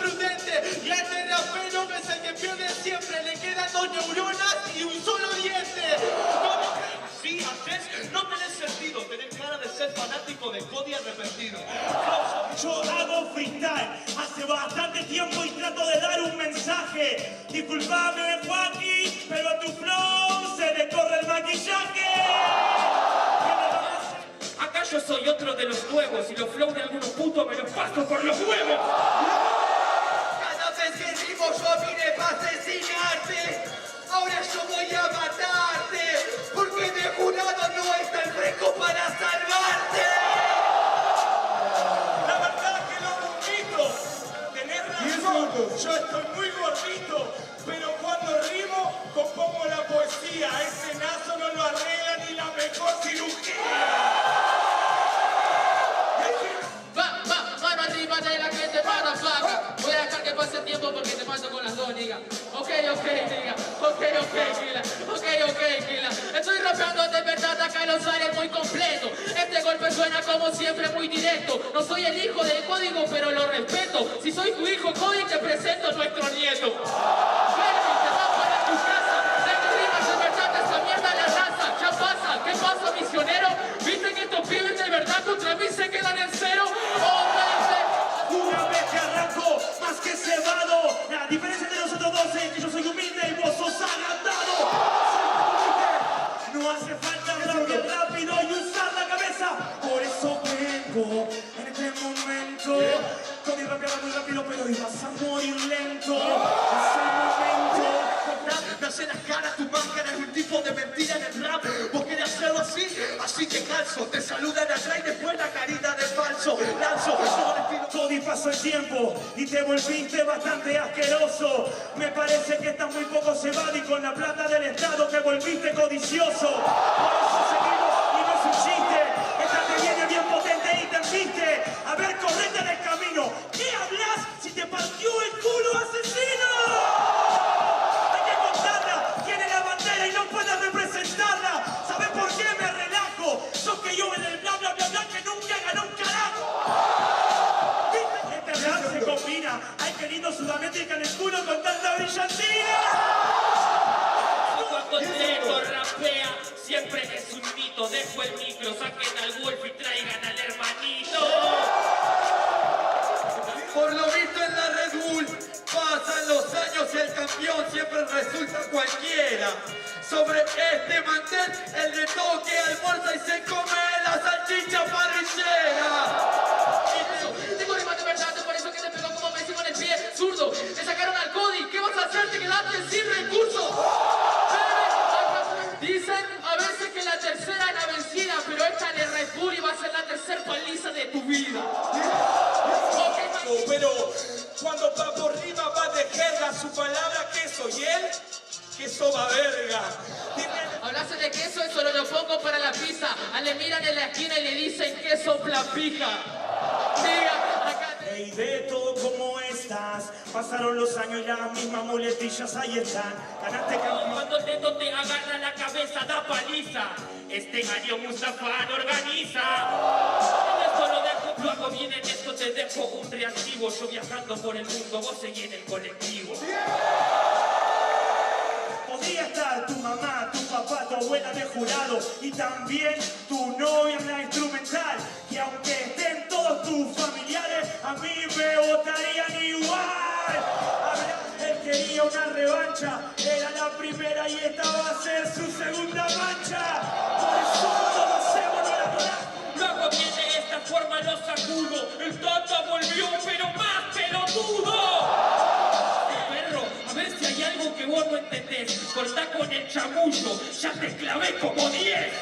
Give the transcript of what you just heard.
prudente. Y a este rapero que es el que pierde siempre. Le quedan 2 neuronas y un solo diente. Así haces, no tenés sentido. Tenés cara de ser fanático de Cody arrepentido. Yo hago freestyle hace bastante tiempo y trato de dar un mensaje. Disculpame, Joaquín, pero a tu flow se le corre el maquillaje. Acá yo soy otro de los nuevos y los flow de algunos putos me los paso por los huevos. Cada vez que rimo yo vine para asesinarte. Ahora yo voy a matarte. Porque mi jurado no es tan rico para salvarte. La verdad que lo gordito, tenés razón, yo estoy muy gordito, pero cuando rimo compongo la poesía. Ese nazo no lo arregla ni la mejor cirugía. Mano arriba de la que te mata, flaca. Voy a dejar que pase el tiempo porque te mato con las dos, nigga. Ok, nigga. Ok, Kila. Estoy rapeando de verdad, acá los aires muy completo. Este golpe suena como siempre muy directo. No soy el hijo del código, pero lo respeto. Si soy tu hijo, Cody, te presento a nuestro nieto. Fermi, te va para tu casa. De rimas de verdad, esta mierda la raza. Ya pasa, ¿qué pasa, misionero? ¿Viste que estos pibes de verdad contra mí se quedan en cero? Una vez que arranco, más que cebado. La diferencia entre nosotros dos es que yo soy humilde y vos sos agrandado. No hace falta rapear rápido y usar la cabeza. Por eso vengo en este momento. Cody rapeaba muy rápido, pero ibas a morir lento. Es el momento. Me hace la cara, tu máscara es un tipo de mentira en el rap. Vos querés hacerlo así te calzo. Te saludan atrás y después la carita de falso. Lanzo, todo el estilo. Cody, pasó el tiempo y te volviste bastante asqueroso. Me parece que estás muy poco cebado y con la plata del Estado te volviste codicioso. Por eso seguimos y no es un chiste. Esta te viene bien potente y te embiste. A ver, correte del camino. ¿Qué hablas si te partió el culo, asesino? Hay que contarla. Tiene la bandera y no puede representarla. ¿Sabes por qué me relajo? Sos que yo en el bla bla bla bla que nunca ganó un carajo. Este rap se combina. Ay, qué lindo Sudamérica en el culo con tanta brillantina. Cuando Teco rapea, siempre es un mito. Dejo el micro, saquen al Wolf y traigan al hermanito. Por lo visto en la Red Bull, pasan los años y el campeón siempre resulta cualquiera. Sobre este mantel, el de toque almuerza y se come la salchicha parrillera. Tengo rimas de verdad, por eso que te pegó como Messi con el pie zurdo. Te sacaron al Cody, ¿qué vas a hacer? Te quedaste sin recursos. Dicen a veces que la tercera es la vencida, pero esta de Red Bull y va a ser la tercera paliza de tu vida. Pero cuando va por arriba va de jerga su palabra queso y él, queso va verga. Hablaste de queso, eso lo pongo para la pizza. A le miran en la esquina y le dicen queso plapija. Diga, acá. Hey, Beto, ¿cómo estás? Pasaron los años y las mismas muletillas ahí están. Ganaste campeón. Cuando el dedo te agarra la cabeza, da paliza. Este Mario Mustafa lo organiza. En esto lo dejo, luego viene en esto, te dejo un reactivo. Yo viajando por el mundo, vos seguís en el colectivo. Podría estar tu mamá, tu papá, tu abuela de jurado y también tu novia en la instrumental. Y aunque estén todos tus familiares, a mí me votarían igual. Él quería una revancha, era la primera y esta va a ser su segunda mancha. Por eso todos hacemos la coraje. Luego viene esta forma, lo sacudo. El Tata volvió, pero más pelotudo. Perro, a ver si hay algo que vos no entendés. Cortá con el chamullo, ya te clavé como 10.